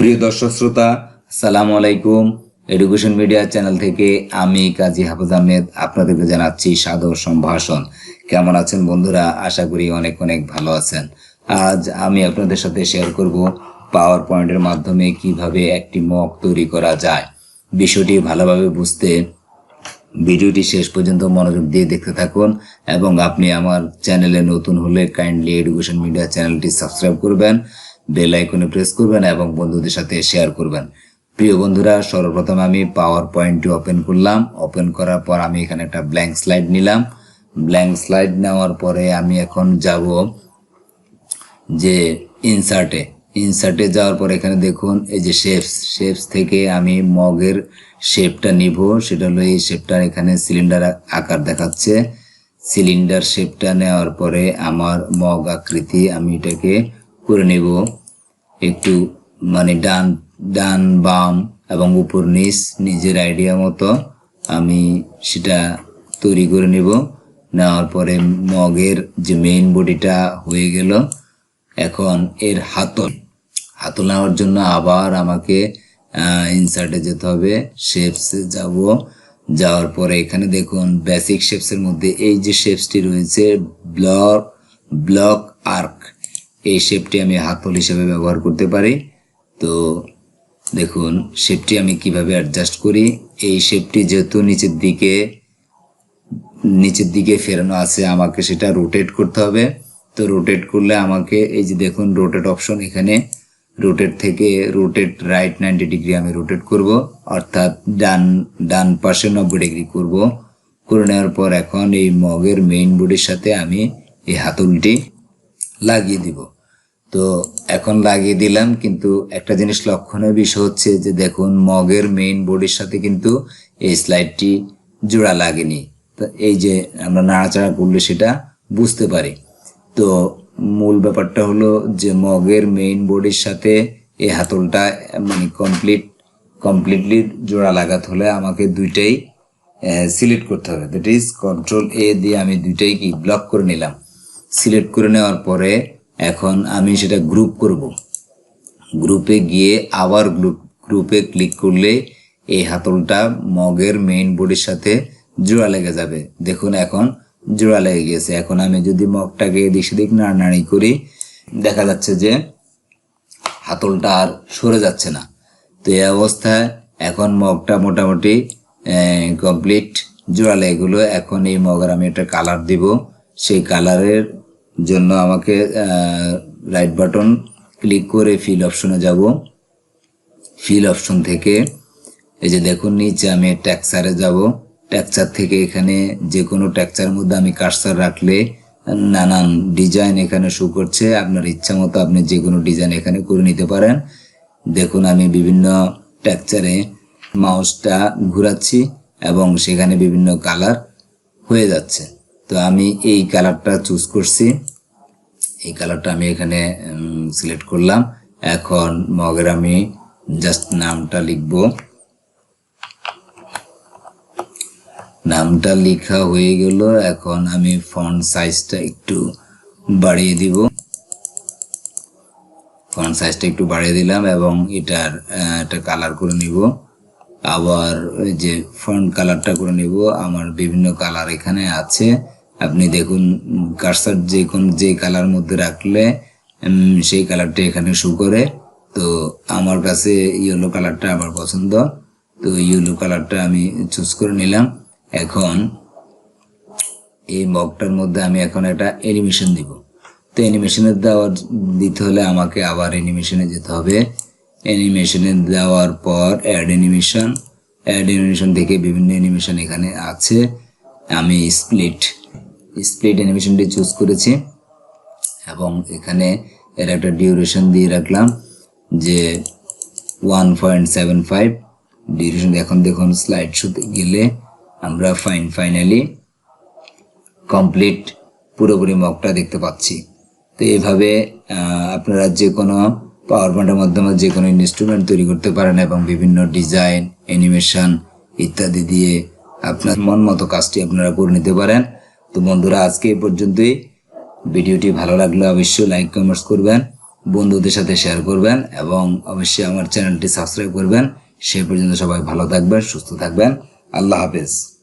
প্রিয় দর্শক শ্রোতা, আসসালামু আলাইকুম। এডুকেশন মিডিয়া চ্যানেল থেকে আমি কাজী হাফেজ আহমেদ আপনাদেরকে জানাচ্ছি সাদর সম্ভাষণ। কেমন আছেন বন্ধুরা? আশা করি অনেক অনেক ভালো আছেন। আজ আমি আপনাদের সাথে শেয়ার করব পাওয়ার পয়েন্টের মাধ্যমে কিভাবে একটি মক তৈরি করা যায়। বিষয়টি ভালোভাবে বুঝতে ভিডিওটি শেষ পর্যন্ত মনোযোগ দিয়ে দেখতে থাকুন এবং আপনি আমার চ্যানেলে নতুন হলে কাইন্ডলি এডুকেশন মিডিয়া চ্যানেলটি সাবস্ক্রাইব করবেন, বেল আইকনে প্রেস করবেন এবং বন্ধুদের সাথে শেয়ার করবেন। প্রিয় বন্ধুরা, সর্বপ্রথম আমি পাওয়ার পয়েন্টটি ওপেন করলাম। ওপেন করার পর আমি এখানে একটা ব্ল্যাঙ্ক স্লাইড নিলাম। ব্ল্যাঙ্ক স্লাইড নেওয়ার পরে আমি এখন যাব যে ইনসার্টে যাওয়ার পর এখানে দেখুন এই যে শেপস থেকে আমি মগের শেপটা নিব। সেটা হলো এই শেপটা, এখানে সিলিন্ডার আকার দেখাচ্ছে। সিলিন্ডার শেপটা নেওয়ার পরে আমার মগ আকৃতি আমি এটাকে করে নেব একটু, মানে ডান বাম এবং উপর নিচ নিজের আইডিয়া মতো আমি সেটা তৈরি করে নেব। নেওয়ার পরে মগের যে মেইন বডিটা হয়ে গেল। এখন এর হাতল নেওয়ার জন্য আবার আমাকে ইনসার্টে যেতে হবে, শেপসে যাব। যাওয়ার পরে এখানে দেখুন বেসিক শেপসের মধ্যে এই যে শেপসটি রয়েছে ব্লক আর্ক, এই শেপটি আমি হাতল হিসেবে ব্যবহার করতে পারি। তো দেখুন শেপটি আমি কিভাবে অ্যাডজাস্ট করি। এই শেপটি যেহেতু নিচের দিকে ফেরানো আছে, আমাকে সেটা রোটেট করতে হবে। তো রোটেট করলে আমাকে এই যে দেখুন রোটেট অপশন, এখানে রোটেট রাইট 90 ডিগ্রি আমি রোটেট করব, অর্থাৎ ডান পাশে 90 ডিগ্রি করব। করে নেওয়ার পর এখন এই মগের মেইন বডির সাথে আমি এই হাতলটি লাগিয়ে দিব। তো এখন লাগিয়ে দিলাম, কিন্তু একটা জিনিস লক্ষণীয় বিষয় হচ্ছে যে দেখুন মগের মেইন বডির সাথে কিন্তু এই স্লাইডটি জোড়া লাগেনি। তো এই যে আমরা নাড়াচাড়া করলে সেটা বুঝতে পারি। তো মূল ব্যাপারটা হলো যে মগের মেইন বডির সাথে এই হাতলটা মানে কমপ্লিটলি জোড়া লাগাতে হলে আমাকে দুইটাই সিলেক্ট করতে হবে। দ্যাট ইজ কন্ট্রোল এ দিয়ে আমি দুইটাই ব্লক করে নিলাম। সিলেক্ট করে নেওয়ার পরে এখন আমি সেটা গ্রুপ করব। গ্রুপে গিয়ে আবার গ্রুপে ক্লিক করলে এই হাতলটা মগের মেইন বডির সাথে জোড়া লেগে যাবে। দেখুন এখন জোড়া লেগে গেছে। এখন আমি যদি মগটাকে এদিক সেদিক নাড়ানাড়ি করি, দেখা যাচ্ছে যে হাতলটা আর সরে যাচ্ছে না। তো এই অবস্থায় এখন মগটা মোটামুটি কমপ্লিট জোড়া লেগে গেলো। এখন এই মগের আমি একটা কালার দিব। সেই কালারের জন্য আমাকে রাইট বাটন ক্লিক করে ফিল অপশনে যাব। ফিল অপশন থেকে এই যে দেখুন নিচে আমি টেক্সচারে যাব। টেক্সচার থেকে এখানে যে কোনো টেক্সচারের মধ্যে আমি কার্সার রাখলে নানান ডিজাইন এখানে শো করছে। আপনার ইচ্ছা মতো আপনি যে কোনো ডিজাইন এখানে করে নিতে পারেন। দেখুন আমি বিভিন্ন টেক্সচারে মাউসটা ঘোরাচ্ছি এবং সেখানে বিভিন্ন কালার হয়ে যাচ্ছে। তো আমি এই কালারটা চুজ করছি, এই কালারটা আমি এখানে সিলেক্ট করলাম। এখন মগের আমি জাস্ট নামটা লিখব। নামটা লেখা হয়ে গেল। এখন আমি ফন্ট সাইজটা একটু বাড়িয়ে দিব। ফন্ট সাইজটা একটু বাড়িয়ে দিলাম এবং এটার একটা কালার করে নিব। আবার ওই যে ফন্ট কালারটা করে নিব। আমার বিভিন্ন কালার এখানে আছে। আপনি দেখুন কার্সার যে কালার মধ্যে রাখলে সেই কালারটা এখানে শো করে। তো আমার কাছে ইয়েলো কালারটা আমার পছন্দ, তো ইয়েলো কালারটা আমি চুজ করে নিলাম। এখন এই মগটার মধ্যে আমি এখন একটা অ্যানিমেশন দিব। তো অ্যানিমেশনের দিতে হলে আমাকে আবার অ্যানিমেশনে যেতে হবে। অ্যানিমেশনে দেওয়ার পর অ্যাড অ্যানিমেশন থেকে বিভিন্ন অ্যানিমেশন এখানে আছে। আমি স্প্লিট অ্যানিমেশনটি চুজ করেছি এবং এখানে এর একটা ডিউরেশন দিয়ে রাখলাম যে 1.75 ডিউরেশন। এখন দেখুন স্লাইড শোতে গেলে আমরা ফাইনালি কমপ্লিট পুরোপুরি মগটা দেখতে পাচ্ছি। তো এইভাবে আপনারা যে কোনো পাওয়ার পয়েন্টের মাধ্যমে যে কোনো ইনস্ট্রুমেন্ট তৈরি করতে পারেন এবং বিভিন্ন ডিজাইন, অ্যানিমেশন ইত্যাদি দিয়ে আপনার মন মতো কাজটি আপনারা করে নিতে পারেন। তো বন্ধুরা, আজকে এই পর্যন্তই। ভিডিওটি ভালো লাগলে অবশ্যই লাইক কমেন্টস করবেন বন্ধুদের সাথে শেয়ার করবেন এবং অবশ্যই আমার চ্যানেলটি সাবস্ক্রাইব করবেন। সেই পর্যন্ত সবাই ভালো থাকবেন, সুস্থ থাকবেন। আল্লাহ হাফেজ।